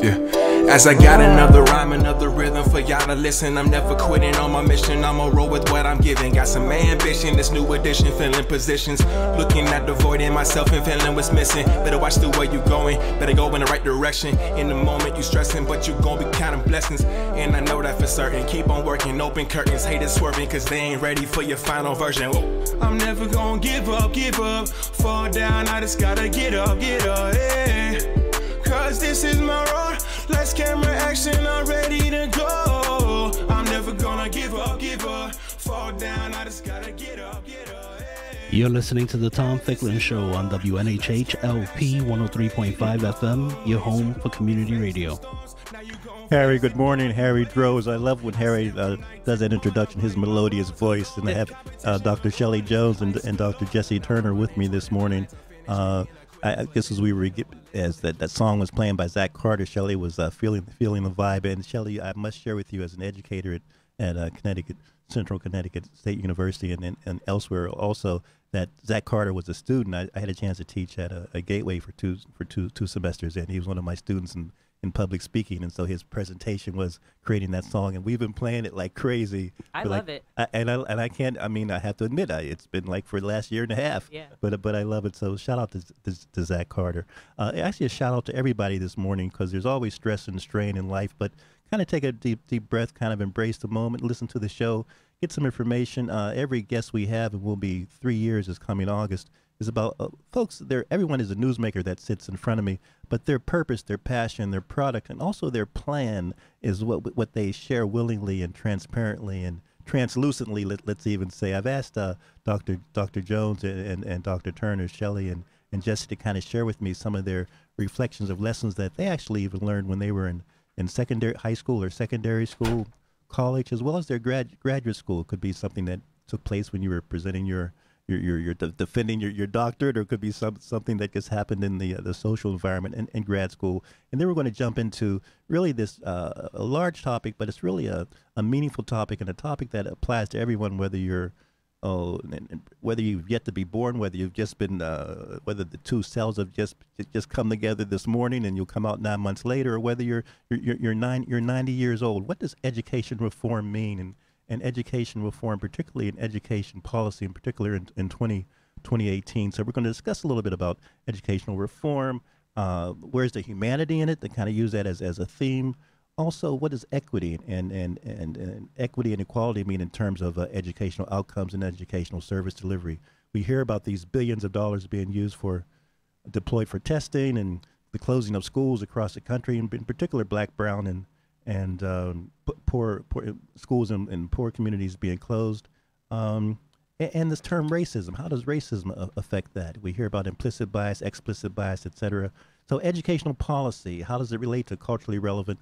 As I got another rhyme, another rhythm for y'all to listen. I'm never quitting on my mission. I'ma roll with what I'm giving. Got some ambition, this new edition, filling positions. Looking at the void in myself and feeling what's missing. Better watch the way you going, better go in the right direction. In the moment you stressing, but you gon' be counting blessings. And I know that for certain. Keep on working, open curtains. Haters swerving, cause they ain't ready for your final version. Whoa. I'm never gonna give up. Fall down, I just gotta get up, yeah. Cause this is my road. Lights, camera, action, I'm ready to go. I'm never gonna give up. Fall down, I just gotta get up, hey. You're listening to the Tom Ficklin Show on WNHH LP 103.5 FM, your home for community radio. Harry, good morning. Harry Droz. I love when Harry does that introduction, his melodious voice. And I have Dr. Shelly Jones and Dr. Jesse Turner with me this morning. I guess as that song was playing by Zach Carter, Shelly was feeling the vibe. And Shelly, I must share with you as an educator at Central Connecticut State University and elsewhere also, that Zach Carter was a student. I had a chance to teach at a Gateway for two semesters, and he was one of my students in public speaking, and so his presentation was creating that song, and we've been playing it like crazy. I love it. I have to admit, it's been like for the last year and a half. Yeah. But I love it. So shout out to Zach Carter. Actually, a shout out to everybody this morning, because there's always stress and strain in life. But kind of take a deep breath, kind of embrace the moment, listen to the show, get some information. Every guest we have, and will be 3 years, is coming August, is about folks. Everyone is a newsmaker that sits in front of me, but their purpose, their passion, their product, and also their plan is what they share willingly and transparently and translucently. Let's even say. I've asked Dr. Jones and Dr. Turner, Shelly, and Jesse to kind of share with me some of their reflections of lessons that they actually even learned when they were in high school or secondary school, college, as well as their graduate school. It could be something that took place when you were presenting you're defending your doctorate, or it could be something that just happened in the social environment in grad school. And then we're going to jump into really this a large topic, but it's really a meaningful topic, and a topic that applies to everyone, whether you've yet to be born, whether you've just been, whether the two cells have just come together this morning and you'll come out 9 months later, or whether you're 90 years old. What does education reform mean? And education reform, particularly in education policy, in particular in 2018. So we're going to discuss a little bit about educational reform. Where's the humanity in it? To kind of use that as a theme. Also, what does equity and equity and equality mean in terms of educational outcomes and educational service delivery? We hear about these billions of dollars being deployed for testing and the closing of schools across the country, and in particular Black, brown, and poor schools in poor communities being closed. And this term racism, how does racism affect that? We hear about implicit bias, explicit bias, etc. So educational policy, how does it relate to culturally relevant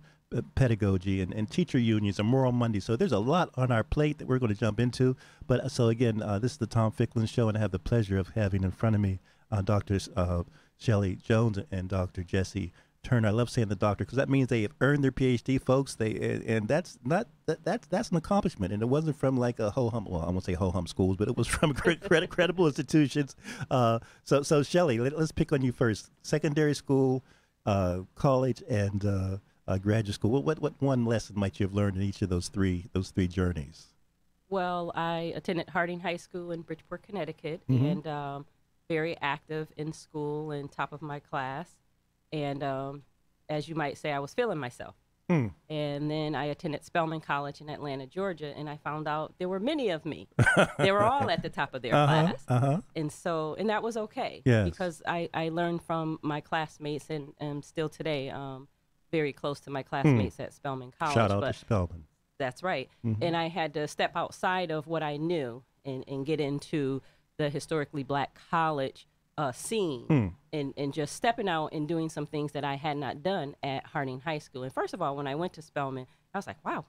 pedagogy and teacher unions and Moral Monday? So there's a lot on our plate that we're going to jump into. But so again, this is the Tom Ficklin Show, and I have the pleasure of having in front of me Dr. Shelly Jones and Dr. Jesse Turner. I love saying the doctor, because that means they have earned their PhD, folks. And that's an accomplishment. And it wasn't from like a ho-hum, well, I won't say ho-hum schools, but it was from credible institutions. So Shelly, let's pick on you first. Secondary school, college, and graduate school. What one lesson might you have learned in each of those three journeys? Well, I attended Harding High School in Bridgeport, Connecticut, Mm-hmm. and very active in school and top of my class. And as you might say, I was feeling myself. And then I attended Spelman College in Atlanta, Georgia, and I found out there were many of me. They were all at the top of their class. And that was okay. Yes. Because I learned from my classmates, and still today very close to my classmates at Spelman College. Shout out to Spelman. That's right. And I had to step outside of what I knew and get into the historically Black college scene, and just stepping out and doing some things that I had not done at Harding High School. And first of all, when I went to Spelman, I was like, wow,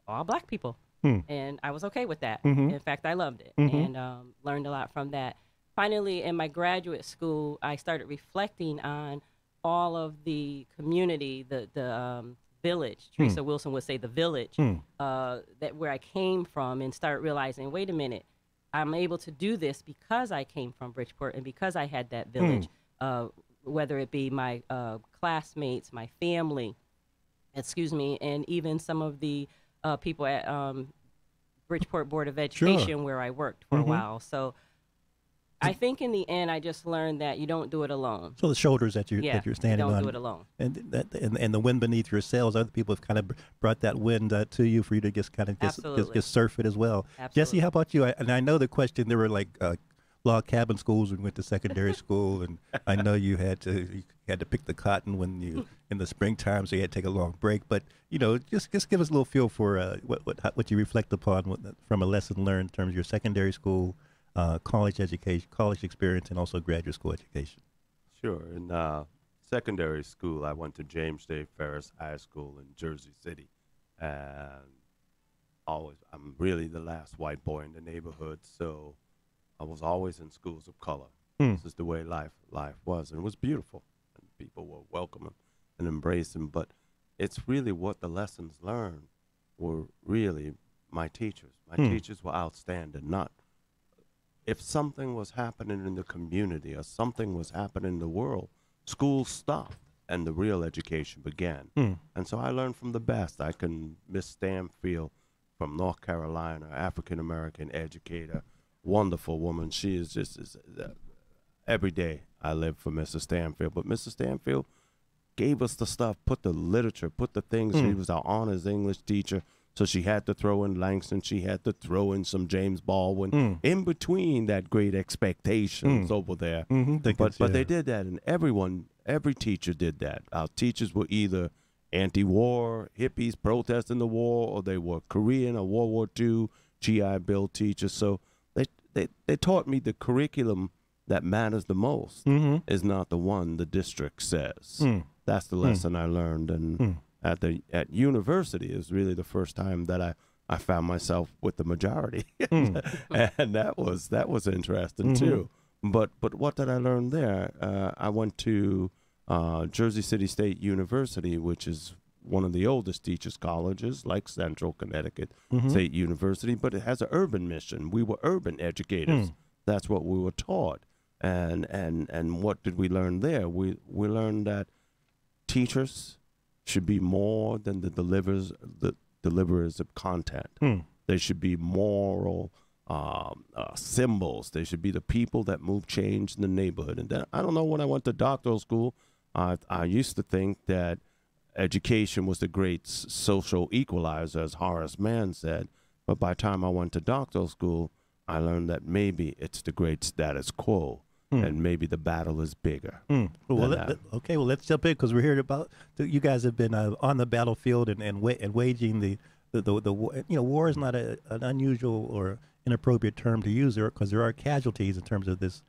all Black people. And I was okay with that. In fact, I loved it and learned a lot from that. Finally, in my graduate school, I started reflecting on all of the community, the village. Teresa Wilson would say the village, that where I came from, and start realizing, wait a minute, I'm able to do this because I came from Bridgeport and because I had that village whether it be my classmates, my family, and even some of the people at Bridgeport Board of Education where I worked for a while. So I think in the end, I just learned that you don't do it alone. So the shoulders that you're standing on, you don't do it alone. And the wind beneath your sails, other people have kind of brought that wind to you for you to just kind of just surf it as well. Absolutely. Jesse, how about you? And I know the question, there were like log cabin schools when you went to secondary school, and I know you had to pick the cotton when you in the springtime, so you had to take a long break. But just give us a little feel for what you reflect upon from a lesson learned in terms of your secondary school, college education, college experience, and also graduate school education. Sure. In secondary school, I went to James J. Ferris High School in Jersey City, and I'm really the last white boy in the neighborhood, so I was always in schools of color. This is the way life was, and it was beautiful, and people were welcoming and embracing. But it's really what the lessons learned were really my teachers. My teachers were outstanding. Not if something was happening in the community or something was happening in the world, school stopped and the real education began. And so I learned from the best. I can Miss Stanfield from North Carolina, African-American educator, wonderful woman. She is just every day I live for Mrs. Stanfield. But Mrs. Stanfield gave us the stuff, put the literature, put the things. She was our honors English teacher, so she had to throw in Langston. She had to throw in some James Baldwin in between that Great Expectations over there. But they did that, and every teacher did that. Our teachers were either anti-war, hippies protesting the war, or they were Korean or World War II GI Bill teachers. So they taught me the curriculum that matters the most is not the one the district says. That's the lesson I learned. And at university is really the first time that I found myself with the majority. And that was interesting too. But what did I learn there? I went to Jersey City State University, which is one of the oldest teachers' colleges, like Central Connecticut State University, but it has an urban mission. We were urban educators. That's what we were taught. And what did we learn there? We learned that teachers should be more than the deliverers of content. They should be moral symbols. They should be the people that move change in the neighborhood. And then, I don't know, when I went to doctoral school, I used to think that education was the great social equalizer, as Horace Mann said. But by the time I went to doctoral school, I learned that maybe it's the great status quo, and maybe the battle is bigger. Well, let's jump in, because we're here about you guys have been on the battlefield and waging the war is not an unusual or inappropriate term to use there, because there are casualties in terms of this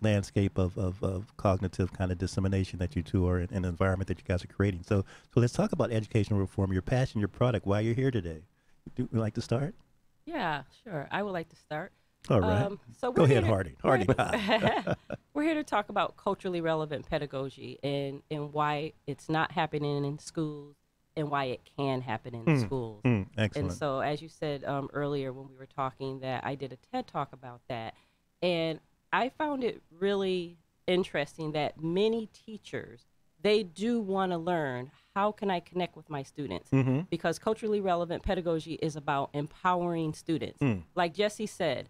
landscape of cognitive kind of dissemination that you two are in, an environment that you guys are creating. So let's talk about educational reform, your passion, your product, why you're here today. Do you like to start? Yeah, sure. I would like to start. All right. So go ahead, Hardy. We're here to talk about culturally relevant pedagogy and why it's not happening in schools and why it can happen in schools. Excellent. And so, as you said earlier when we were talking, that I did a TED Talk about that. And I found it really interesting that many teachers, they do want to learn, how can I connect with my students? Because culturally relevant pedagogy is about empowering students. Like Jesse said,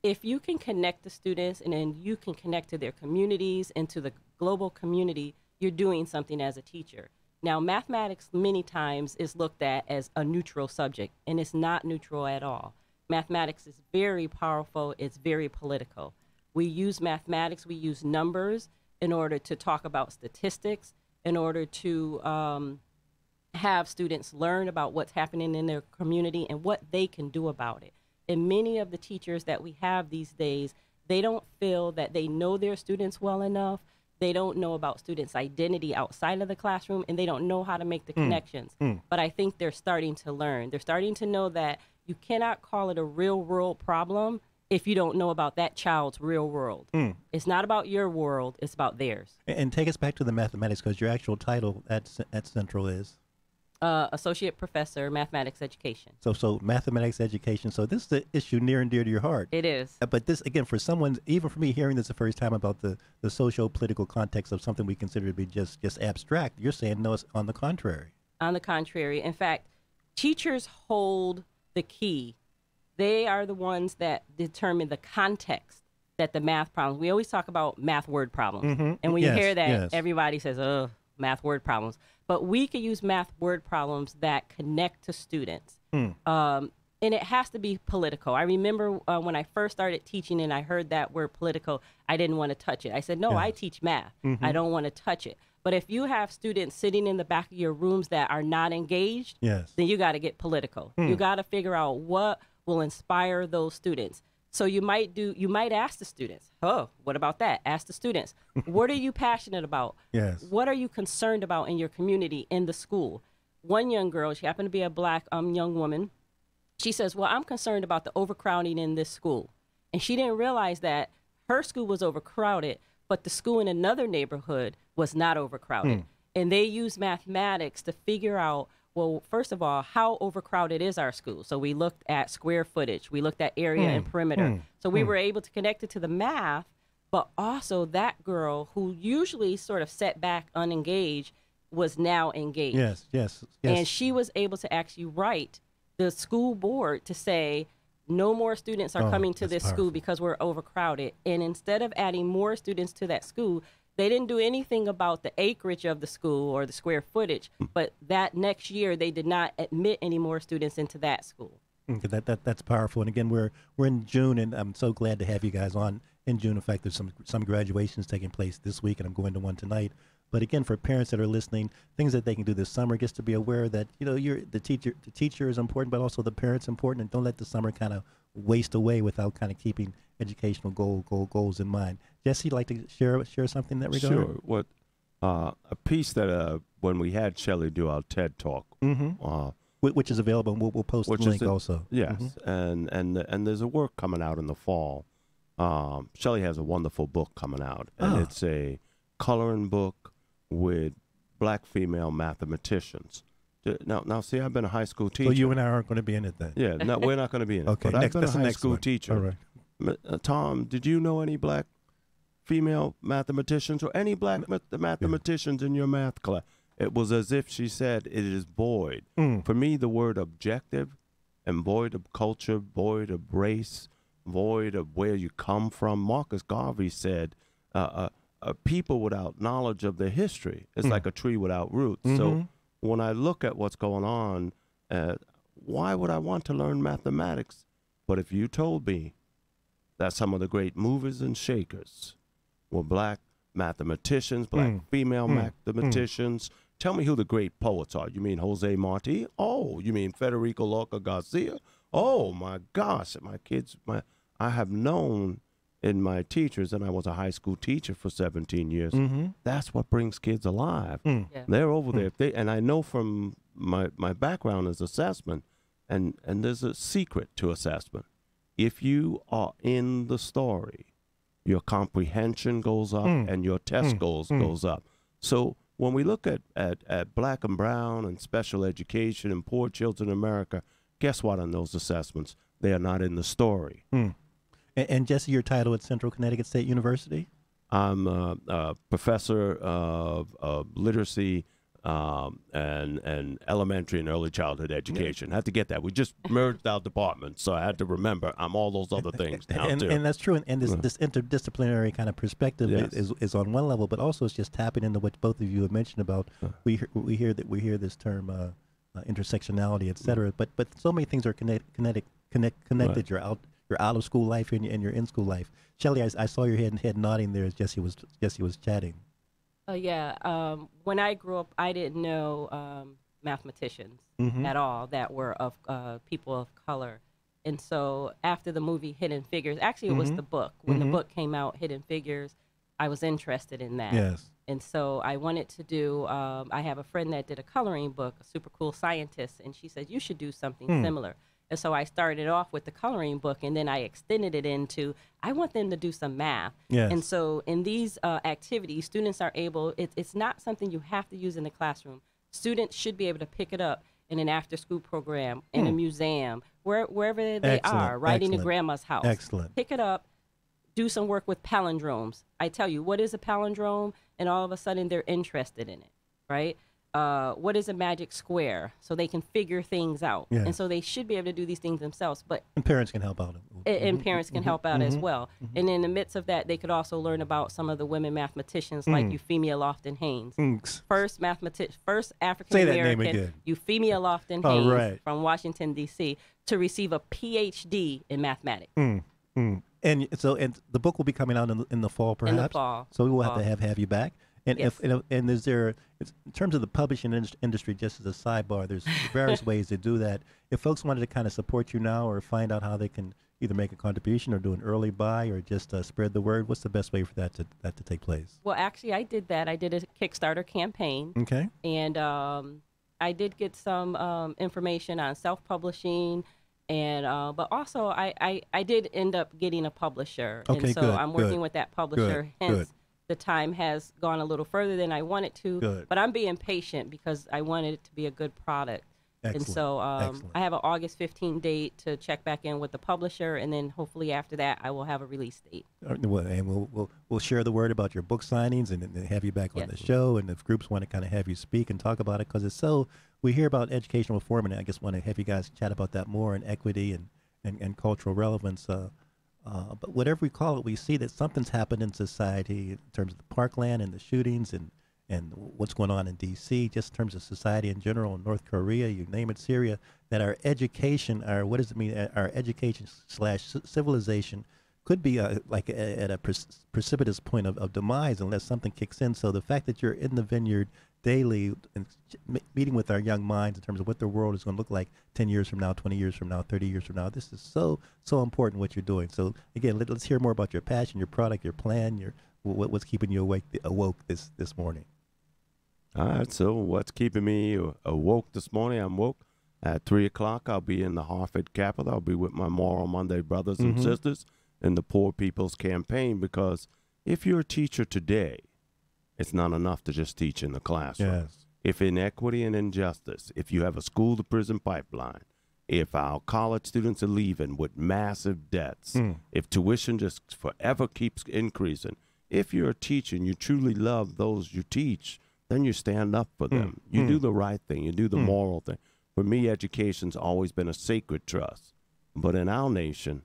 if you can connect the students and then you can connect to their communities and to the global community, you're doing something as a teacher. Now, mathematics many times is looked at as a neutral subject, and it's not neutral at all. Mathematics is very powerful. It's very political. We use mathematics, we use numbers in order to talk about statistics, in order to have students learn about what's happening in their community and what they can do about it. And many of the teachers that we have these days, they don't feel that they know their students well enough. They don't know about students' identity outside of the classroom, and they don't know how to make the connections. But I think they're starting to learn. They're starting to know that you cannot call it a real world problem if you don't know about that child's real world. It's not about your world, it's about theirs. And take us back to the mathematics, because your actual title at Central is? Associate professor, mathematics education. So mathematics education. So this is an issue near and dear to your heart. It is. But this, again, for someone, even for me hearing this the first time about the socio-political context of something we consider to be just abstract, you're saying no, it's on the contrary. On the contrary. In fact, teachers hold the key. They are the ones that determine the context that the math problems. We always talk about math word problems. And when you hear that, everybody says, oh, math word problems. But we can use math word problems that connect to students. And it has to be political. I remember when I first started teaching and I heard that word political, I didn't want to touch it. I said, no, I teach math. I don't want to touch it. But if you have students sitting in the back of your rooms that are not engaged, then you got to get political. You got to figure out what will inspire those students. So you might ask the students, oh, what about that? Ask the students, what are you passionate about? What are you concerned about in your community, in the school? One young girl, she happened to be a black young woman. She says, well, I'm concerned about the overcrowding in this school. And she didn't realize that her school was overcrowded, but the school in another neighborhood was not overcrowded. And they used mathematics to figure out, well, first of all, how overcrowded is our school? So we looked at square footage. We looked at area and perimeter. So we were able to connect it to the math, but also that girl who usually sort of sat back unengaged was now engaged. And she was able to actually write the school board to say, no more students are coming to this school because we're overcrowded. And instead of adding more students to that school, they didn't do anything about the acreage of the school or the square footage, but that next year they did not admit any more students into that school. That's powerful. And again, we're in June, and I'm so glad to have you guys on in June. In fact, there's some graduations taking place this week, and I'm going to one tonight. But again, for parents that are listening, things that they can do this summer, just to be aware that the teacher is important, but also the parent's important, and don't let the summer kind of waste away without kind of keeping educational goals in mind. Jesse, you'd like to share something in that regard? Sure. What a piece that when we had Shelly do our TED Talk, which is available, and we'll post the link also. Yes, and there's a work coming out in the fall. Shelly has a wonderful book coming out, and it's a coloring book with black female mathematicians. Now, see, I've been a high school teacher. So you and I aren't going to be in it then? Yeah, no, we're not going to be in it. Okay, but next, I've been a high school one. teacher. All right. Tom, did you know any black female mathematicians or any black mathematicians in your math class? It was as if she said, it is void. For me, the word objective and void of culture, void of race, void of where you come from. Marcus Garvey said, people without knowledge of their history is like a tree without roots. So when I look at what's going on, why would I want to learn mathematics? But if you told me that some of the great movers and shakers were black mathematicians, black female mathematicians, tell me who the great poets are. You mean Jose Marti? Oh, you mean Federico Lorca Garcia? Oh, my gosh, my kids, I have known in my teachers, and I was a high school teacher for 17 years. That's what brings kids alive. They're over there. And I know from my background is assessment, and there's a secret to assessment. If you are in the story, your comprehension goes up and your test goals goes up. So when we look at black and brown and special education and poor children in America, guess what on those assessments? They are not in the story. And Jesse, your title at Central Connecticut State University? I'm a professor of literacy and elementary and early childhood education. I had to get that. We just merged our departments, so I had to remember I'm all those other things now, too. And that's true. And this interdisciplinary kind of perspective is on one level, but also it's just tapping into what both of you have mentioned about. We hear this term intersectionality, et cetera. But so many things are connected. Right. You're out of school life and you're in school life. Shelly, I saw your head nodding there as Jesse was chatting. When I grew up, I didn't know mathematicians at all that were of people of color. And so after the movie Hidden Figures, actually it was the book. When the book came out, Hidden Figures, I was interested in that. Yes. And so I wanted to do, I have a friend that did a coloring book, a super cool scientist, and she said, you should do something similar. And so I started off with the coloring book, and then I extended it into, I want them to do some math. Yes. And so in these activities, students are able, it's not something you have to use in the classroom, Students should be able to pick it up in an after-school program, in a museum, wherever they are, right in the grandma's house. Excellent. Pick it up, do some work with palindromes. I tell you, what is a palindrome? And all of a sudden they're interested in it, right? What is a magic square? So they can figure things out. Yeah. And so they should be able to do these things themselves. And parents can help out. And parents can help out as well. And in the midst of that, they could also learn about some of the women mathematicians like Euphemia Lofton Haynes. First African-American Euphemia Lofton Haynes from Washington, D.C. to receive a Ph.D. in mathematics. And so, and the book will be coming out in the fall, perhaps. In the fall. So we will have to have you back. And Yes. and is there, in terms of the publishing industry, just as a sidebar, there's various ways to do that. If folks wanted to kind of support you now, or find out how they can either make a contribution, or do an early buy, or just spread the word, what's the best way for that to take place? Well, actually, I did that. I did a Kickstarter campaign. Okay. And I did get some information on self-publishing. And but also I did end up getting a publisher. Okay, and so good, I'm working good, with that publisher. Hence, good. the time has gone a little further than I wanted to. Good. But I'm being patient because I wanted it to be a good product. Excellent. And so Excellent. I have an August 15 date to check back in with the publisher, and then hopefully after that I will have a release date. And we'll share the word about your book signings, and have you back on Yes. the show. And if groups want to kind of have you speak and talk about it, because it's so, we hear about educational reform, and I just want to have you guys chat about that more, and equity and cultural relevance. But whatever we call it, we see that something's happened in society in terms of the Parkland and the shootings, and what's going on in D.C., just in terms of society in general, in North Korea, you name it, Syria, that our education, what does it mean? Our education / civilization could be at a precipitous point of demise unless something kicks in. So the fact that you're in the vineyard daily and meeting with our young minds in terms of what the world is going to look like 10 years from now, 20 years from now, 30 years from now, this is so important what you're doing. So again, let's hear more about your passion, your product, your plan, what's keeping you awoke this morning. All right, so what's keeping me awoke this morning? I'm woke. At 3 o'clock, I'll be in the Hartford Capitol. I'll be with my Moral Monday brothers and sisters in the Poor People's Campaign, because if you're a teacher today, it's not enough to just teach in the classroom. Yes. If inequity and injustice, if you have a school-to-prison pipeline, if our college students are leaving with massive debts, if tuition just forever keeps increasing, if you're a teacher and you truly love those you teach, then you stand up for them. You do the right thing. You do the moral thing. For me, education's always been a sacred trust. But in our nation,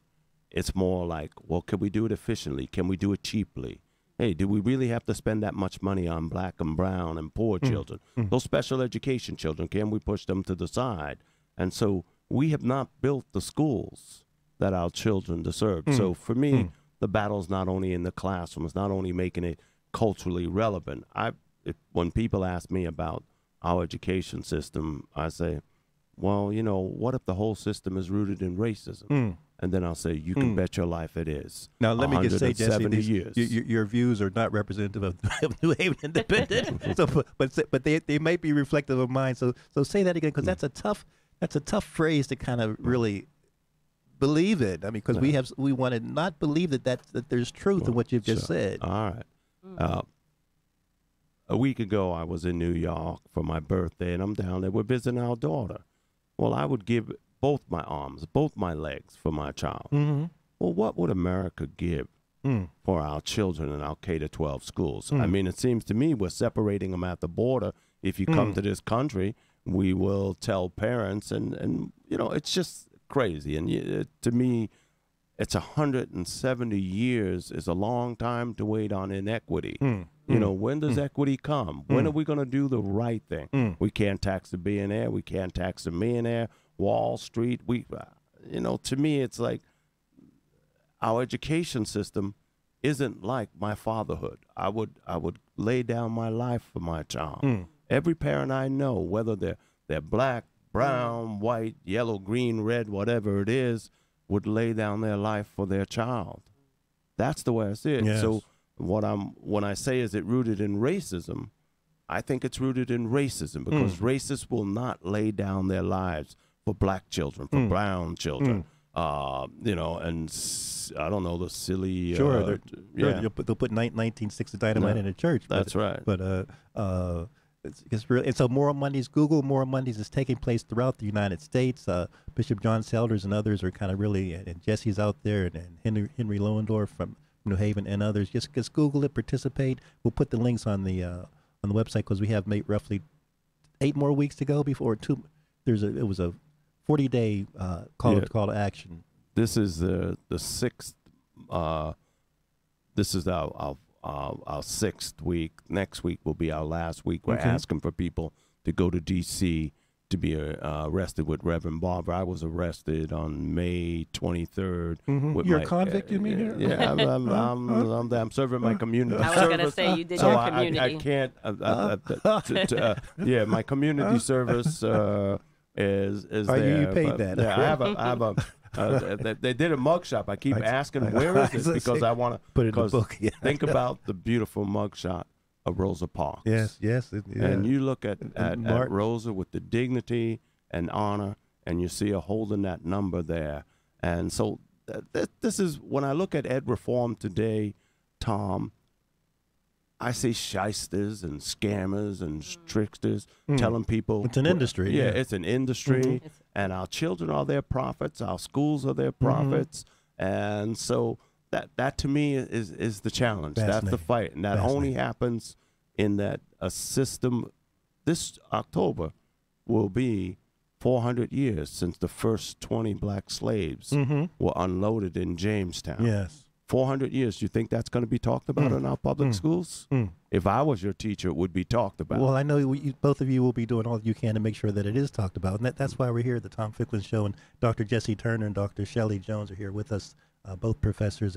it's more like, well, can we do it efficiently? Can we do it cheaply? Hey, do we really have to spend that much money on black and brown and poor children? Those special education children, can we push them to the side? And so we have not built the schools that our children deserve. So for me, the battle's not only in the classroom, it's not only making it culturally relevant. When people ask me about our education system, I say, well, you know, what if the whole system is rooted in racism? And then I'll say, you can bet your life it is. Now, let me just say, Jesse, years. your views are not representative of New Haven Independent. But they might be reflective of mine. So say that again, because that's a tough phrase to kind of really believe it. I mean, because we want to not believe that there's truth in what you've just said. All right. A week ago, I was in New York for my birthday, and I'm down there. We're visiting our daughter. Well, I would give both my arms, both my legs for my child. Well, what would America give for our children in our K-12 schools? I mean, it seems to me we're separating them at the border. If you come to this country, we will tell parents, and you know, it's just crazy. And to me, it's 170 years is a long time to wait on inequity. You know, when does equity come? When are we going to do the right thing? We can't tax the billionaire. We can't tax the millionaire. Wall Street. You know, to me, it's like our education system isn't like my fatherhood. I would lay down my life for my child. Every parent I know, whether they're black, brown, white, yellow, green, red, whatever it is, would lay down their life for their child. That's the way I see it. Yes. So when I say is it rooted in racism, I think it's rooted in racism, because racists will not lay down their lives for black children, for brown children. You know, and I don't know, the silly. Sure, they'll put 1960 dynamite in a church. That's right. But It's really, and so Moral Mondays, Google Moral Mondays is taking place throughout the United States. Bishop John Selders and others are kind of really, and Jesse's out there, and Henry Lohendorf from New Haven and others. Just Google it, participate. We'll put the links on the website because we have roughly 8 more weeks to go before it was a 40-day call to action. This is the 6th. This is our 6th week. Next week will be our last week. We're asking for people to go to D.C. to be arrested with Reverend Barber. I was arrested on May 23rd. You're a convict, you mean? Here? Yeah, I'm serving my community. I was going to say you did so your community. I can't. Yeah, my community service is there. You paid that? Yeah, I have a. They did a mugshot. I keep asking, where is it? Because I want to put it in the book. Yeah. Think about the beautiful mugshot of Rosa Parks. Yes. Yeah. And you look at Rosa with the dignity and honor, and you see her holding that number there. And so this is, when I look at ed reform today, Tom, I see shysters and scammers and tricksters telling people. It's an industry. Yeah, it's an industry. And our children are their prophets. Our schools are their prophets. And so that to me is the challenge. That's the fight. And that only happens in that a system. This October will be 400 years since the first 20 black slaves were unloaded in Jamestown. Yes. 400 years. Do you think that's going to be talked about in our public schools? If I was your teacher, it would be talked about. Well, I know both of you will be doing all you can to make sure that it is talked about. And that's why we're here at the Tom Ficklin Show. And Dr. Jesse Turner and Dr. Shelly Jones are here with us, both professors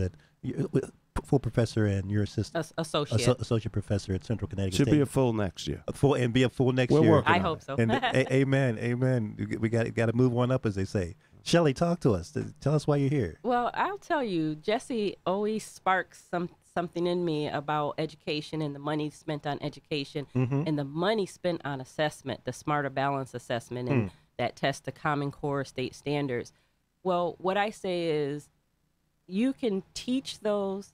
full professor and your assistant. Associate professor at Central Connecticut Should State. be a full next year. Be a full next We're year. working I hope so. And amen. We got to move on up, as they say. Shelly, talk to us. Tell us why you're here. Well, I'll tell you, Jesse always sparks something in me about education and the money spent on education and the money spent on assessment, the Smarter Balance assessment, and that test the Common Core state standards. Well, what I say is you can teach those.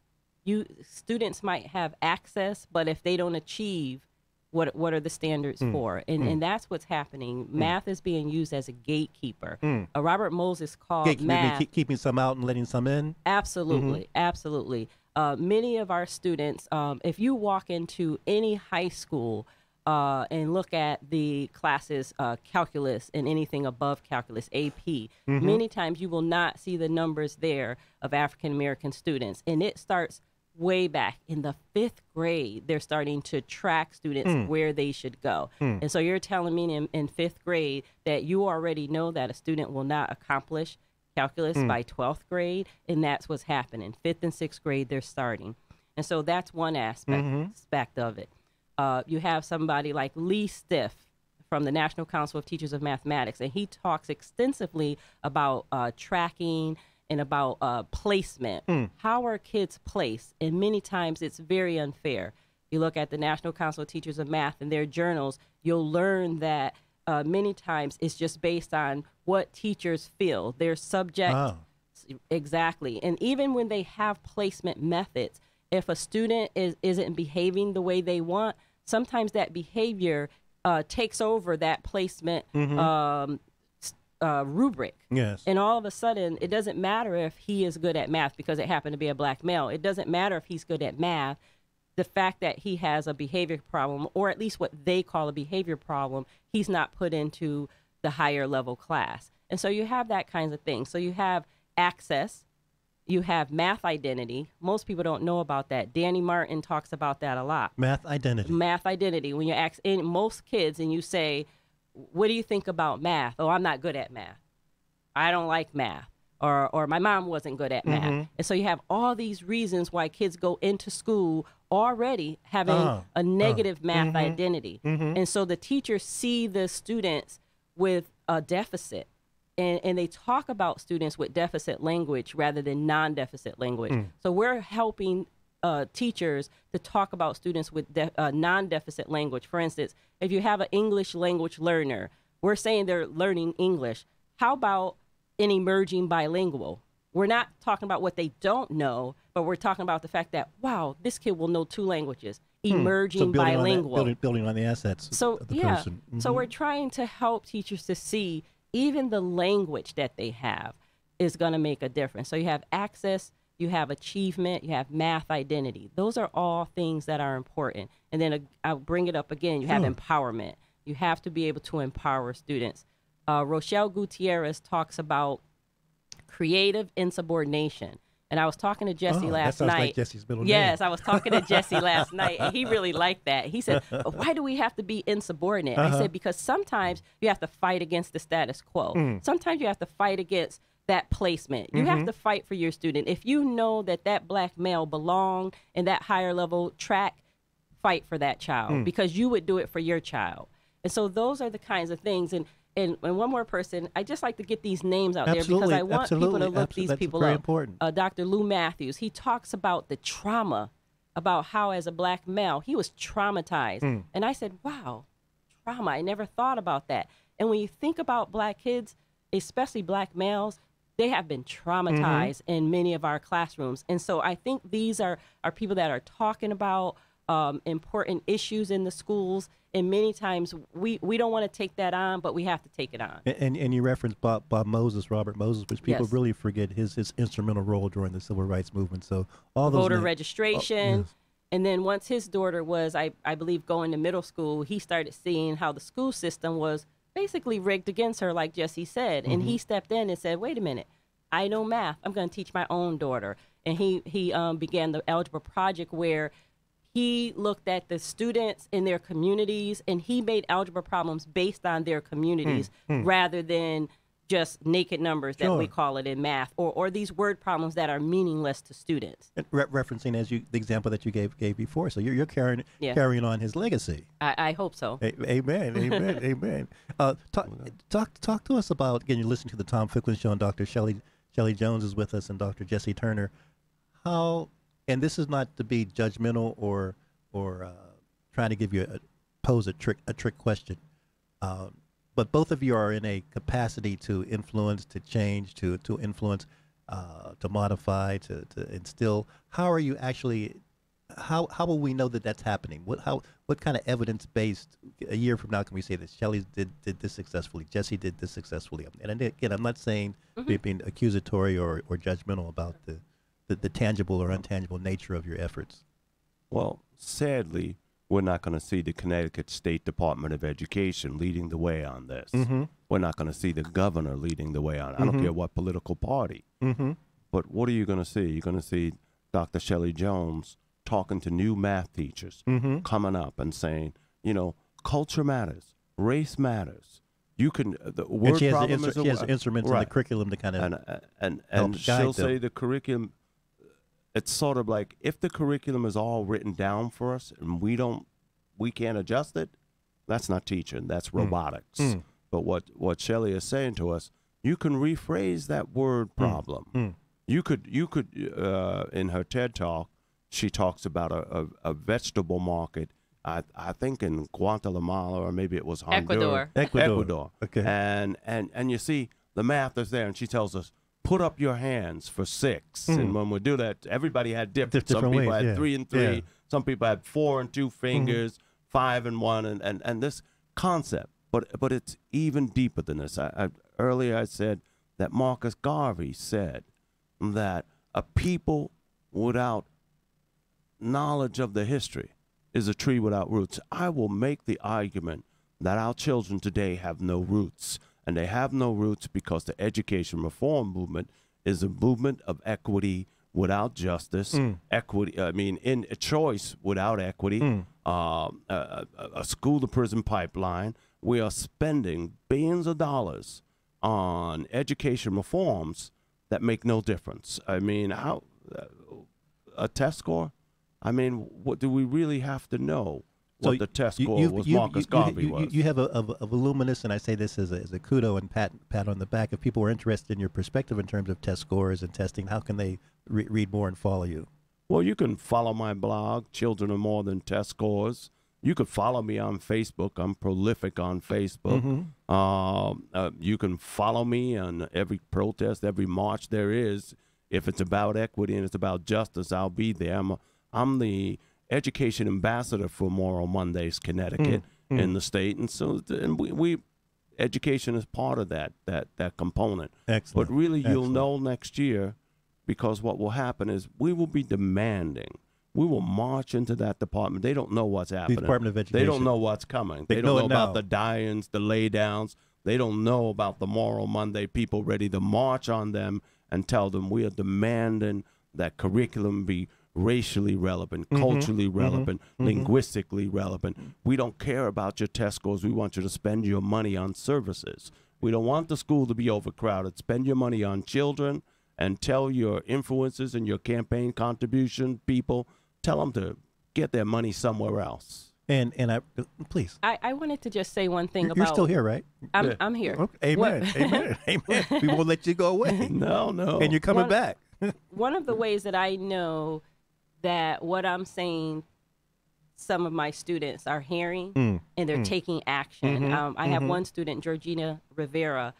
Students might have access, but if they don't achieve, what are the standards for? And that's what's happening. Math is being used as a gatekeeper. Robert Moses called math keeping some out and letting some in. Absolutely, absolutely. Many of our students, if you walk into any high school and look at the classes, calculus and anything above calculus, AP, many times you will not see the numbers there of African American students, and it starts way back in the 5th grade. They're starting to track students where they should go. And so you're telling me in 5th grade that you already know that a student will not accomplish calculus by 12th grade, and that's what's happening. 5th and 6th grade, they're starting. And so that's one aspect of it. You have somebody like Lee Stiff from the National Council of Teachers of Mathematics, and he talks extensively about tracking and about placement. How are kids placed? And many times it's very unfair. You look at the National Council of Teachers of Math and their journals, you'll learn that many times it's just based on what teachers feel, their subject. Exactly. And even when they have placement methods, if a student isn't behaving the way they want, sometimes that behavior takes over that placement rubric. Yes. And all of a sudden, it doesn't matter if he is good at math because it happened to be a black male. It doesn't matter if he's good at math. The fact that he has a behavior problem, or at least what they call a behavior problem, he's not put into the higher level class. And so you have that kinds of things. So you have access, you have math identity. Most people don't know about that. Danny Martin talks about that a lot. Math identity. Math identity. When you ask most kids and you say, what do you think about math? Oh, I'm not good at math. I don't like math. Or my mom wasn't good at math. And so you have all these reasons why kids go into school already having a negative math identity. And so the teachers see the students with a deficit. And they talk about students with deficit language rather than non-deficit language. So we're helping teachers to talk about students with non-deficit language. For instance, if you have an English language learner, we're saying they're learning English. How about an emerging bilingual? we're not talking about what they don't know, but we're talking about the fact that, wow, this kid will know 2 languages, emerging So building bilingual. On that, building on the assets of the person. So we're trying to help teachers to see even the language that they have is going to make a difference. So you have access, you have achievement, you have math identity. Those are all things that are important. And then I'll bring it up again. You have empowerment. You have to be able to empower students. Rochelle Gutierrez talks about creative insubordination. And I was talking to Jesse last that sounds night. like Jesse's middle name. Yes, I was talking to Jesse last night, and he really liked that. He said, why do we have to be insubordinate? I said, because sometimes you have to fight against the status quo. Sometimes you have to fight against that placement. You have to fight for your student. If you know that that black male belonged in that higher level track, fight for that child because you would do it for your child. And so those are the kinds of things. And one more person, I just like to get these names out there because I want people to look these people very up. Important. Dr. Lou Matthews, he talks about the trauma, about how as a black male, he was traumatized. And I said, wow, trauma. I never thought about that. And when you think about black kids, especially black males, they have been traumatized in many of our classrooms. And so I think these are people that are talking about important issues in the schools. And many times we don't want to take that on, but we have to take it on. And you referenced Bob Moses, Robert Moses, which people really forget his instrumental role during the civil rights movement. So all those voter registration. And then once his daughter was, I believe, going to middle school, he started seeing how the school system was basically rigged against her, like Jesse said. And he stepped in and said, wait a minute, I know math. I'm going to teach my own daughter. And he began the algebra project where he looked at the students in their communities, and he made algebra problems based on their communities rather than just naked numbers that we call it in math, or these word problems that are meaningless to students. And referencing as the example that you gave before, so you're carrying on his legacy. I hope so. Amen, amen, amen. Talk to us about, again, you're listening to the Tom Ficklin Show, and Dr. Shelly Jones is with us, and Dr. Jesse Turner. How, and this is not to be judgmental or trying to give you pose a trick question, but both of you are in a capacity to influence, to change, to influence, to modify, to instill. How are you actually? How will we know that that's happening? What kind of evidence based a year from now can we say that Shelly did this successfully, Jesse did this successfully? And again, I'm not saying being accusatory or judgmental about the tangible or untangible nature of your efforts. Well, sadly, we're not going to see the Connecticut State Department of Education leading the way on this. We're not going to see the governor leading the way on it. I don't care what political party. But what are you going to see? You're going to see Dr. Shelly Jones talking to new math teachers, coming up and saying, culture matters, race matters. You can, the word problem is she has instruments in the curriculum to kind of and she'll say the curriculum. It's sort of like if the curriculum is all written down for us and we can't adjust it, that's not teaching, that's robotics. But what Shelly is saying to us, you can rephrase that word problem. You could in her TED Talk, she talks about a vegetable market, I think in Guatemala, or maybe it was Honduras. Ecuador. Okay. And you see the math is there, and she tells us, put up your hands for 6. And when we do that, everybody had different. Some people ways, had 3 and 3. Some people had 4 and 2 fingers, 5 and 1, and this concept. But it's even deeper than this. Earlier I said that Marcus Garvey said that a people without knowledge of the history is a tree without roots. I will make the argument that our children today have no roots. And they have no roots because the education reform movement is a movement of equity without justice, in a choice without equity, a school-to-prison pipeline. We are spending billions of dollars on education reforms that make no difference. I mean, how a test score? I mean, what do we really have to know? What the test score was Marcus Garvey was. You have a voluminous, and I say this as a kudo and pat on the back. If people are interested in your perspective in terms of test scores and testing, how can they read more and follow you? Well, you can follow my blog, Children Are More Than Test Scores, You could follow me on Facebook. I'm prolific on Facebook. You can follow me on every protest, every march there is. If it's about equity and it's about justice, I'll be there. I'm the education ambassador for Moral Mondays, Connecticut, in the state, and so we education is part of that component. Excellent. But really, you'll know next year, because what will happen is we will be demanding. We will march into that department. They don't know what's happening. The Department of Education. They don't know what's coming. They don't know about the die-ins, the lay-downs. They don't know about the Moral Monday people ready to march on them and tell them we are demanding that curriculum be racially relevant, culturally relevant, linguistically relevant. We don't care about your test scores. We want you to spend your money on services. We don't want the school to be overcrowded. Spend your money on children and tell your influencers and your campaign contribution people, tell them to get their money somewhere else. And I please. I wanted to just say one thing about. You're still here, right? I'm here. Okay. Amen. Amen. Amen. We won't let you go away. No. And you're coming back. One of the ways that I know that what I'm saying, some of my students are hearing and they're taking action. I have one student, Georgina Rivera,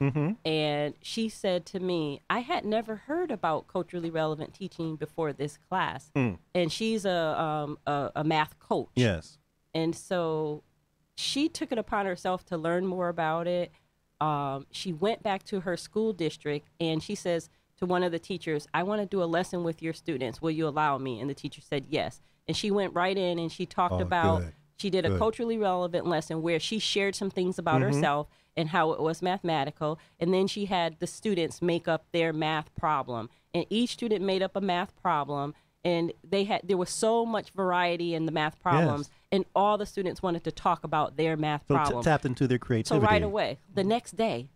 and she said to me, I had never heard about culturally relevant teaching before this class. And she's a math coach. Yes. And so she took it upon herself to learn more about it. She went back to her school district and she says to one of the teachers, I want to do a lesson with your students. Will you allow me? And the teacher said yes. And she went right in and she talked about, she did a culturally relevant lesson where she shared some things about herself and how it was mathematical. And then she had the students make up their math problem. And each student made up a math problem. And there was so much variety in the math problems, and all the students wanted to talk about their math problem. Tapped into their creativity. So right away, the next day.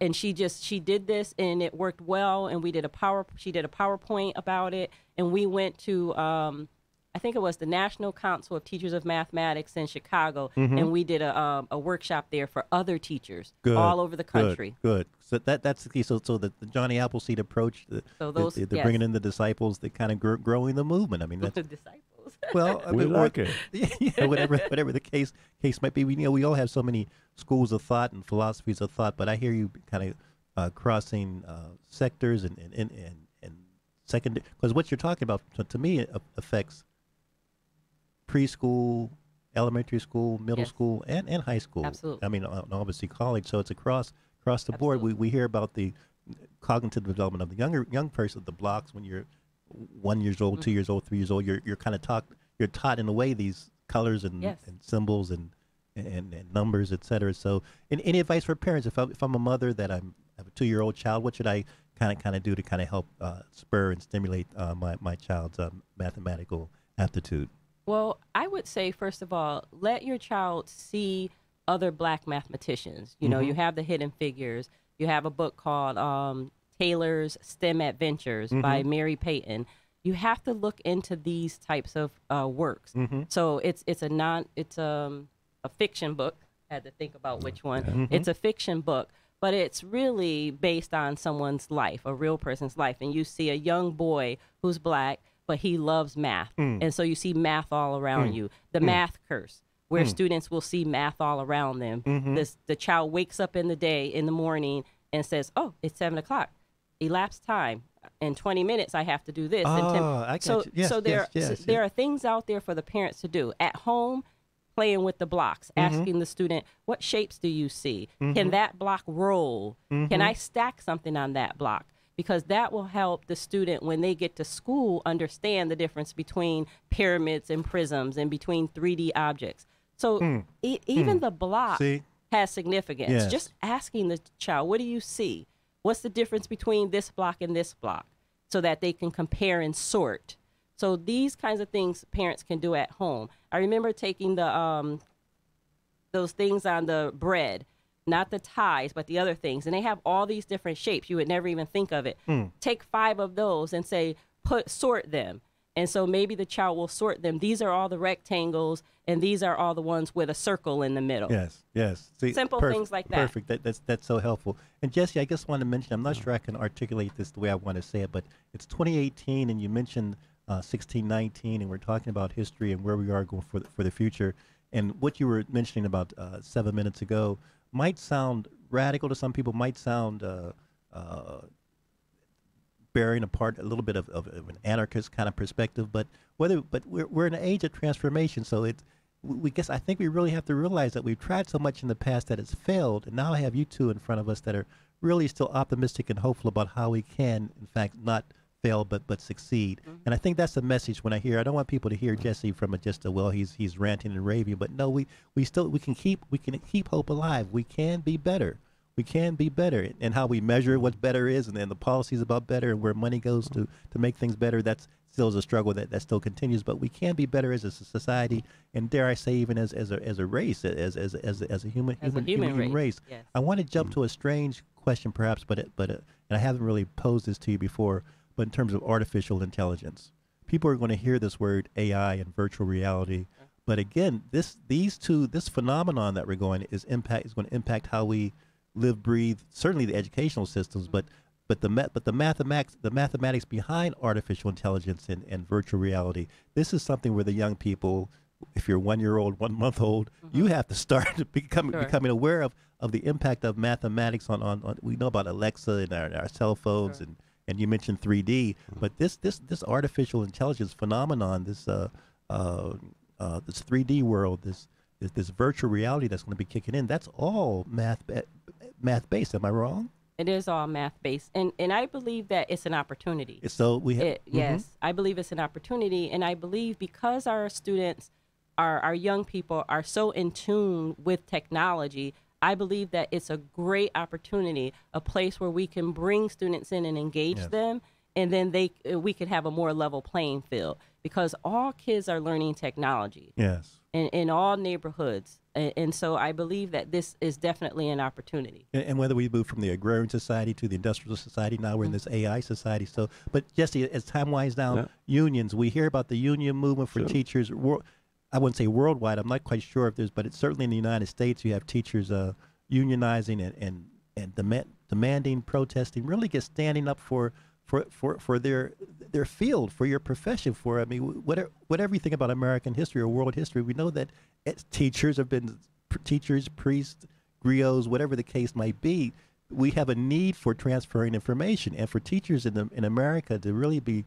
And she did this, and it worked well. And she did a PowerPoint about it, and we went to I think it was the National Council of Teachers of Mathematics in Chicago, and we did a workshop there for other teachers all over the country. Good. So that's the key. So the Johnny Appleseed approach, they're bringing in the disciples, they're kind of growing the movement. I mean, that's the disciples. Well, we like it. Yeah, whatever the case might be. We all have so many schools of thought and philosophies of thought, but I hear you kind of crossing sectors and secondary, because what you're talking about to me it affects preschool, elementary school, middle school, and high school. Absolutely. I mean, obviously college. So it's across the board. We hear about the cognitive development of the young person, the blocks when you're 1 year old, 2 years old, 3 years old. You're kind of taught in a way these colors and symbols and numbers, etc. So, any advice for parents? If I'm a mother that I have a 2-year-old child, what should I kind of do to kind of help spur and stimulate my child's mathematical aptitude? Well, I would say, first of all, let your child see other Black mathematicians. You know, you have the Hidden Figures. You have a book called Taylor's STEM Adventures by Mary Payton. You have to look into these types of works. So it's a fiction book. I had to think about which one. It's a fiction book, but it's really based on someone's life, a real person's life. And you see a young boy who's Black, but he loves math. And so you see math all around you. The math curse, where students will see math all around them. The child wakes up in the morning and says, oh, it's 7 o'clock. Elapsed time. In 20 minutes, I have to do this. There are things out there for the parents to do. At home, playing with the blocks, asking the student, what shapes do you see? Can that block roll? Can I stack something on that block? Because that will help the student when they get to school understand the difference between pyramids and prisms and between 3D objects. So even the block has significance. Yes. Just asking the child, what do you see? What's the difference between this block and this block? So that they can compare and sort. So these kinds of things parents can do at home. I remember taking those things on the bread, not the ties, but the other things. And they have all these different shapes. You would never even think of it. Take 5 of those and say, sort them. And so maybe the child will sort them. These are all the rectangles, and these are all the ones with a circle in the middle. Yes. See, simple things like that. Perfect. That's so helpful. And Jesse, I just want to mention, I'm not sure I can articulate this the way I want to say it, but it's 2018, and you mentioned 1619, and we're talking about history and where we are going for the future. And what you were mentioning about 7 minutes ago might sound radical to some people, might sound bearing apart a little bit of an anarchist kind of perspective, but we're in an age of transformation, so I think we really have to realize that we've tried so much in the past that it's failed, and now I have you two in front of us that are really still optimistic and hopeful about how we can, in fact, not fail but succeed. And I think that's the message when I don't want people to hear Jesse from he's ranting and raving, but no, we can keep hope alive. We can be better. We can be better, and how we measure what better is, and then the policies about better and where money goes to make things better. That's still is a struggle that still continues. But we can be better as a society, and dare I say, even as a race, as a human race. Yes. I want to jump to a strange question, perhaps, but and I haven't really posed this to you before. But in terms of artificial intelligence, people are going to hear this word AI and virtual reality. But again, this phenomenon that we're going is going to impact how we live, breathe, certainly the educational systems, but the mathematics behind artificial intelligence and virtual reality. This is something where the young people, if you're 1 year old, 1 month old, you have to start becoming aware of the impact of mathematics on we know about Alexa and our cell phones, and you mentioned 3D, but this artificial intelligence phenomenon, this 3D world, this virtual reality that's going to be kicking in, that's all math based. Am I wrong? It is all math based, and I believe that it's an opportunity. So yes, I believe it's an opportunity, and I believe because our students, our young people are so in tune with technology, I believe that it's a great opportunity, a place where we can bring students in and engage them, and then we could have a more level playing field, because all kids are learning technology. Yes. In all neighborhoods. And so I believe that this is definitely an opportunity. And whether we move from the agrarian society to the industrial society, now we're in this AI society. So, but Jesse, as time winds down, unions, we hear about the union movement for teachers. I wouldn't say worldwide. I'm not quite sure if there's, but it's certainly in the United States. You have teachers unionizing and demanding, protesting, really just standing up for their field, for your profession, whatever you think about American history or world history, we know that teachers have been teachers, priests, griots, whatever the case might be. We have a need for transferring information, and for teachers in America to really be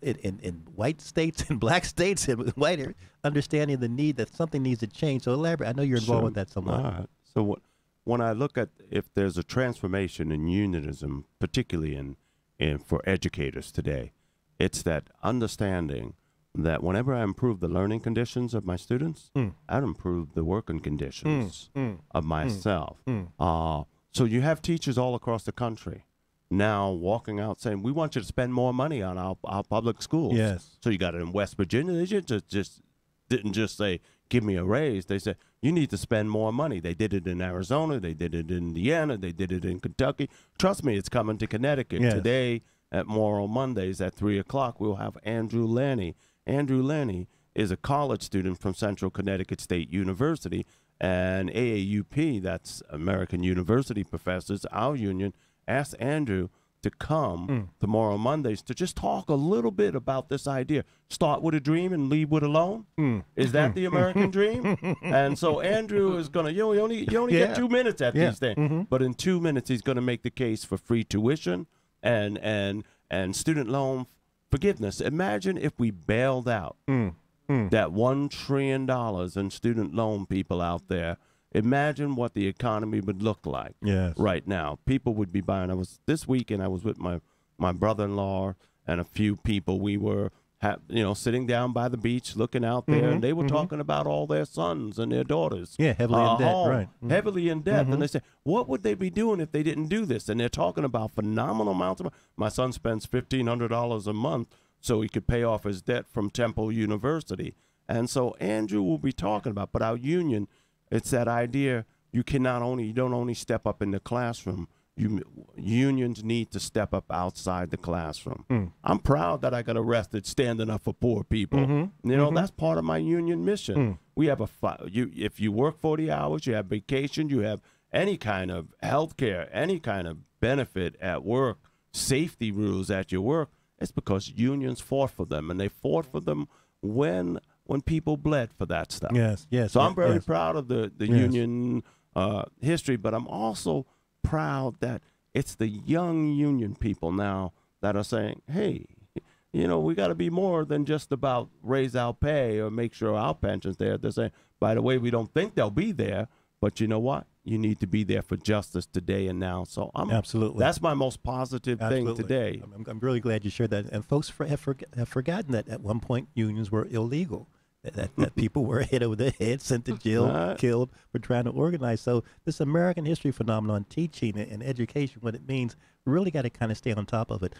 in white states and black states and white, understanding the need that something needs to change. So elaborate. I know you're involved with that somewhat. So when I look at if there's a transformation in unionism, particularly in for educators today, it's that understanding that whenever I improve the learning conditions of my students, I'd improve the working conditions of myself. So you have teachers all across the country now walking out saying, we want you to spend more money on our public schools. Yes. So you got it in West Virginia. They just didn't just say, give me a raise. They said, you need to spend more money. They did it in Arizona. They did it in Indiana. They did it in Kentucky. Trust me, it's coming to Connecticut. Yes. Today at Moral Mondays at 3 o'clock, we'll have Andrew Lanny. Andrew Lanny is a college student from Central Connecticut State University, and AAUP, that's American University Professors, our union, asked Andrew to come to Moral Mondays to just talk a little bit about this idea. Start with a dream and leave with a loan. Is that the American dream? And so Andrew is going to, you only get 2 minutes at these things, but in 2 minutes he's going to make the case for free tuition and student loan forgiveness. Imagine if we bailed out that $1 trillion in student loan people out there. Imagine what the economy would look like right now. People would be buying. This weekend I was with my brother-in-law and a few people. We were sitting down by the beach looking out there, and they were talking about all their sons and their daughters. Yeah, heavily in debt, right. Heavily in debt. And they said, what would they be doing if they didn't do this? And they're talking about phenomenal amounts of money. My son spends $1,500 a month so he could pay off his debt from Temple University. And so Andrew will be talking about, but our union, it's that idea you don't only step up in the classroom. Unions need to step up outside the classroom. I'm proud that I got arrested standing up for poor people. That's part of my union mission. We have if you work 40 hours, you have vacation, you have any kind of health care, any kind of benefit at work, safety rules at your work, it's because unions fought for them. And they fought for them when when people bled for that stuff. Yes, yes. So yes, I'm very yes. proud of the Yes. union history, but I'm also proud that it's the young union people now that are saying, hey, you know, we got to be more than just about raise our pay or make sure our pension's there. They're saying, by the way, we don't think they'll be there, but you know what? You need to be there for justice today and now. So Absolutely. That's my most positive thing Absolutely. today. I'm really glad you shared that. And folks have forgotten that at one point unions were illegal. That people were hit over the head, sent to jail, Right. killed for trying to organize. So this American history phenomenon, teaching and education, what it means, we really got to kind of stay on top of it.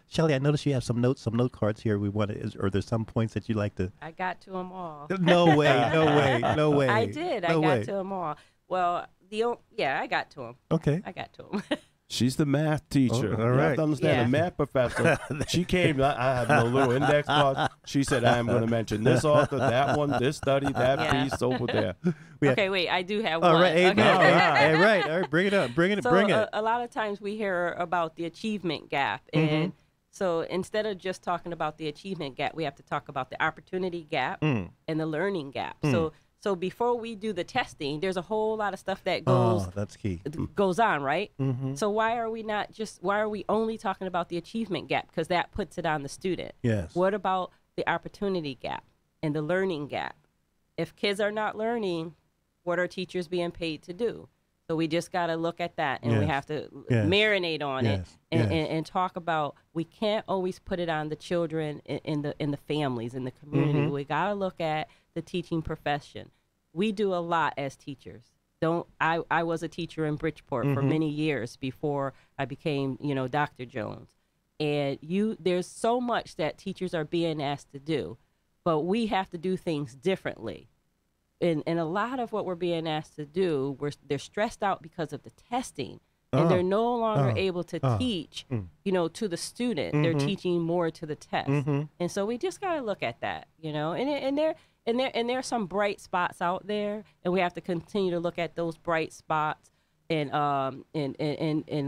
Shelly, I noticed you have some notes, some note cards here. Or there's some points that you'd like to? I got to them all. No way, no way, no way. I did. No I way. got to them all. Well, I got to them. Okay. I got to them. She's the math teacher. Oh, all You have right. to understand, Yeah. the math professor. She came, I have a little index card. She said, I'm going to mention this author, that one, this study, that Yeah. piece over there. Okay, wait. I do have All one. right, amen. Okay. All right, all right. Bring it up. Bring it. So bring it. a lot of times we hear about the achievement gap, Mm-hmm. and so instead of just talking about the achievement gap, we have to talk about the opportunity gap Mm. and the learning gap. So before we do the testing, there's a whole lot of stuff that goes That's key. on, right? Mm-hmm. So why are we only talking about the achievement gap? Because that puts it on the student. Yes. What about the opportunity gap and the learning gap? If kids are not learning, what are teachers being paid to do? So we just got to look at that, and we Yes. have to Yes. marinate on it Yes. and, Yes. and talk about. We can't always put it on the children in the families in the community. Mhm. We got to look at the teaching profession. We do a lot as teachers. I was a teacher in Bridgeport for Mhm. many years before I became, Dr. Jones. And there's so much that teachers are being asked to do, but we have to do things differently. And a lot of what we're being asked to do, they're stressed out because of the testing, and they're no longer able to teach, to the student. They're teaching more to the test, and so we just gotta look at that, and there are some bright spots out there, and we have to continue to look at those bright spots. And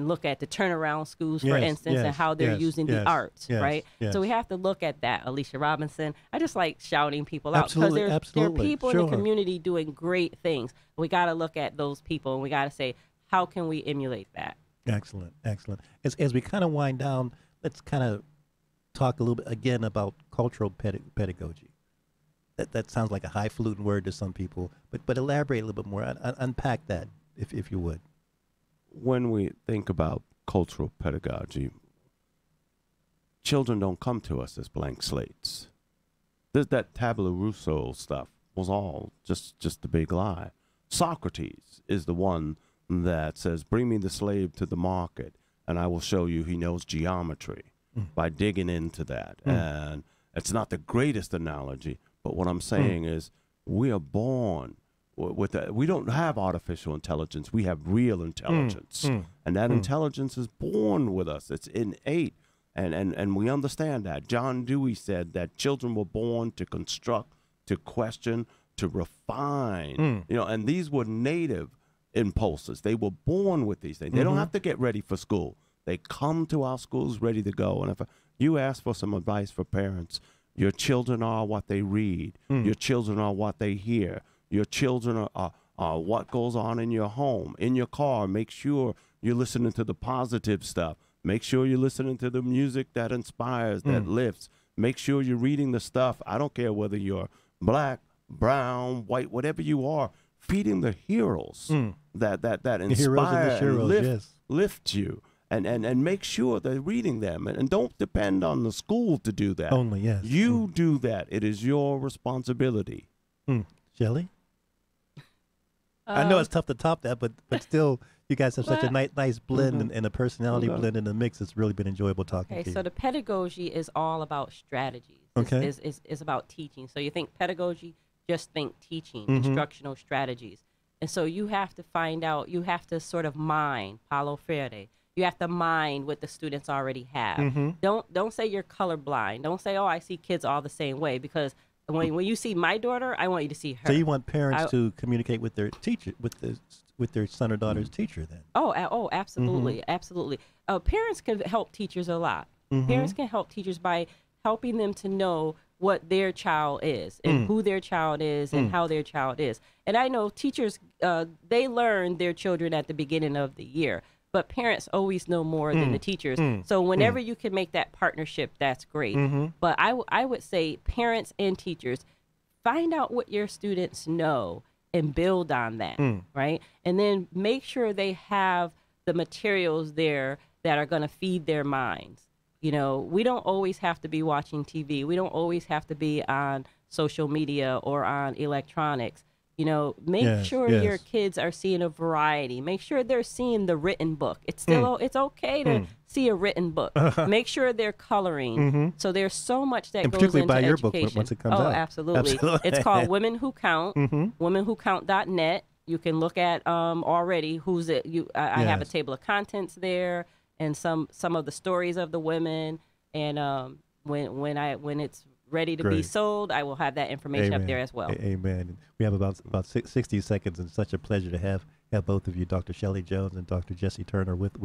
look at the turnaround schools, for Yes, instance, and yes, how they're yes, using the yes, arts, yes, right? yes. So we have to look at that. Alicia Robinson. I just like shouting people out because Absolutely, there are absolutely, people in sure. the community doing great things. We got to look at those people, and we got to say, how can we emulate that? Excellent, excellent. As we kind of wind down, let's kind of talk a little bit again about cultural pedagogy. That sounds like a highfalutin word to some people, but elaborate a little bit more. Unpack that, if you would. When we think about cultural pedagogy, children don't come to us as blank slates. That tabula rasa stuff was all just a big lie. Socrates is the one that says, bring me the slave to the market, and I will show you he knows geometry by digging into that. And it's not the greatest analogy, but what I'm saying is we are born with that. We don't have artificial intelligence. We have real intelligence. And that intelligence is born with us. It's innate. And we understand that. John Dewey said that children were born to construct, to question, to refine. And these were native impulses. They were born with these things. They don't have to get ready for school. They come to our schools ready to go. And if you ask for some advice for parents, your children are what they read. Your children are what they hear. Your children are what goes on in your home, in your car. Make sure you're listening to the positive stuff. Make sure you're listening to the music that inspires, that lifts. Make sure you're reading the stuff. I don't care whether you're black, brown, white, whatever you are, feeding the heroes that inspire and lift you. And make sure they're reading them. And don't depend on the school to do that. Only, yes. You do that. It is your responsibility. Shelly? I know it's tough to top that, but still, you guys have such a nice blend and a personality blend in the mix. It's really been enjoyable talking to Okay, you. so the pedagogy is all about strategies. Okay. Is about teaching. So you think pedagogy, just think teaching, instructional strategies. And so you have to find out, you have to sort of mine, Paulo Freire. You have to mine what the students already have. Don't say you're colorblind. Don't say, oh, I see kids all the same way, because when you see my daughter, I want you to see her. So you want parents to communicate with their teacher, with their son or daughter's teacher, then? Oh, absolutely, absolutely. Parents can help teachers a lot. Parents can help teachers by helping them to know what their child is and who their child is and how their child is. And I know teachers, they learn their children at the beginning of the year, but parents always know more than the teachers. So whenever you can make that partnership, that's great. But I would say parents and teachers, find out what your students know and build on that, right? And then make sure they have the materials there that are going to feed their minds. You know, we don't always have to be watching TV. We don't always have to be on social media or on electronics. You know, make sure your kids are seeing a variety. Make sure they're seeing the written book. It's still it's okay to see a written book. Make sure they're coloring. So there's so much that goes into buy your education. book once it comes out. Oh, absolutely. It's called Women Who Count. WomenWhoCount.net. You can look at already who's it. I have a table of contents there and some of the stories of the women. And when it's ready to be sold, I will have that information up there as well. Amen. We have about 60 seconds, and such a pleasure to have both of you, Dr. Shelly Jones and Dr. Jesse Turner, with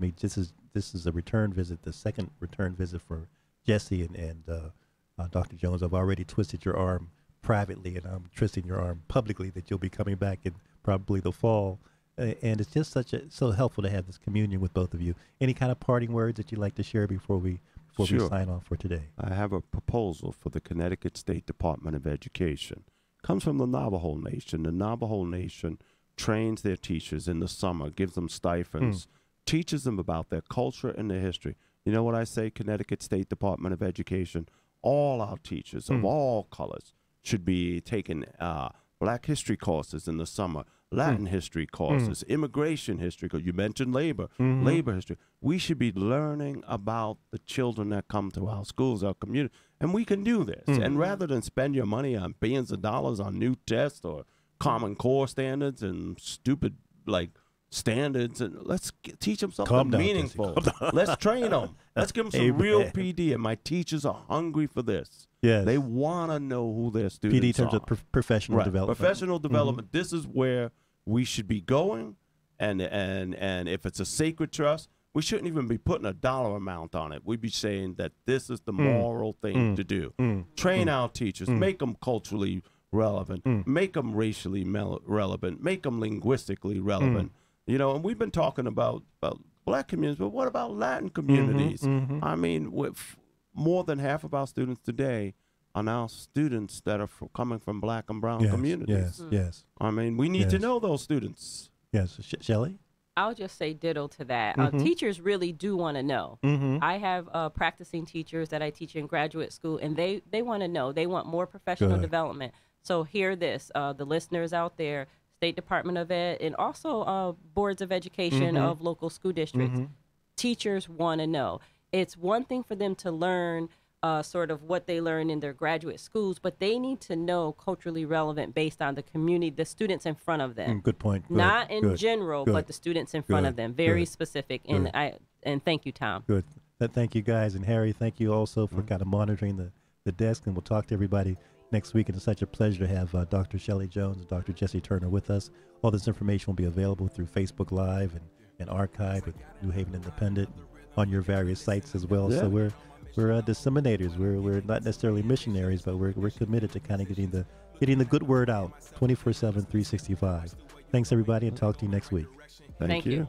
me. This is a return visit, the second return visit for Jesse and Dr. Jones. I've already twisted your arm privately, and I'm twisting your arm publicly that you'll be coming back in probably the fall. And it's just so helpful to have this communion with both of you. Any kind of parting words that you'd like to share before we sign off for today? I have a proposal for the Connecticut State Department of Education. Comes from the Navajo Nation. The Navajo Nation trains their teachers in the summer, gives them stipends, teaches them about their culture and their history. You know what I say, Connecticut State Department of Education? All our teachers of all colors should be taking Black history courses in the summer, Latin history courses, immigration history, because you mentioned labor history. We should be learning about the children that come to our schools, our community, and we can do this. And rather than spend your money on billions of dollars on new tests or Common Core standards and stupid standards, and let's teach them something meaningful. Let's train them. Let's give them some real PD. And my teachers are hungry for this. Yes. They want to know who their students are. PD terms of professional development. Professional development. This is where we should be going. And if it's a sacred trust, we shouldn't even be putting a dollar amount on it. We'd be saying that this is the moral thing to do. Train our teachers. Make them culturally relevant. Make them racially relevant. Make them linguistically relevant. You know, and we've been talking about Black communities, but what about Latin communities? I mean, with more than half of our students today are now students that are coming from Black and brown communities. Yes. I mean, we need to know those students. Yes. Shelly? I'll just say ditto to that. Teachers really do want to know. I have practicing teachers that I teach in graduate school, and they want to know. They want more professional development. So hear this, the listeners out there, State Department of Ed, and also boards of education of local school districts. Teachers want to know. It's one thing for them to learn sort of what they learn in their graduate schools, but they need to know culturally relevant based on the community, the students in front of them. Good point. Not in general, but the students in front of them. Very specific. And thank you, Tom. Good. Thank you, guys. And Harry, thank you also for kind of monitoring the desk. And we'll talk to everybody next week. And it's such a pleasure to have Dr. Shelly Jones and Dr. Jesse Turner with us. All this information will be available through Facebook Live and archive at New Haven Independent on your various sites as well. So we're disseminators. We're not necessarily missionaries, but we're committed to kind of getting the good word out 24/7, 365. Thanks, everybody, and talk to you next week. Thank you.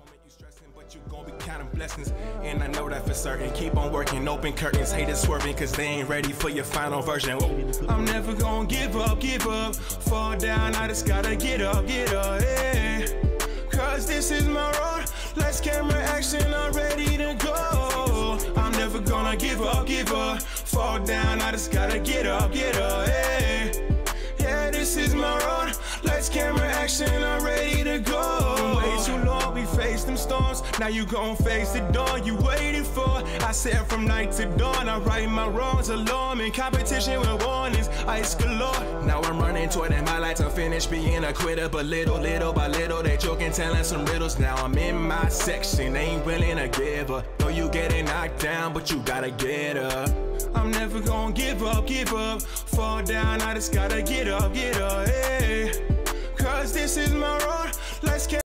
You gon' be counting blessings, and I know that for certain. Keep on working, open curtains, haters swerving, cause they ain't ready for your final version. Whoa. I'm never gonna give up, fall down, I just gotta get up, yeah. Cause this is my road, let's camera action, I'm ready to go. I'm never gonna give up, fall down, I just gotta get up, yeah. Yeah, this is my road, let's camera action, I'm ready to go. Way too long, we faced them storms, now you gon' face the dawn you waited for. I said from night to dawn, I right my wrongs alone. In competition with warnings, ice galore. Now I'm running toward it, my lights unfinished, being a quitter. But little by little, they joking, telling some riddles. Now I'm in my section, ain't willing to give up. Though you getting knocked down, but you gotta get up. I'm never gonna give up, fall down, I just gotta get up, yeah. Cause this is my road, let's get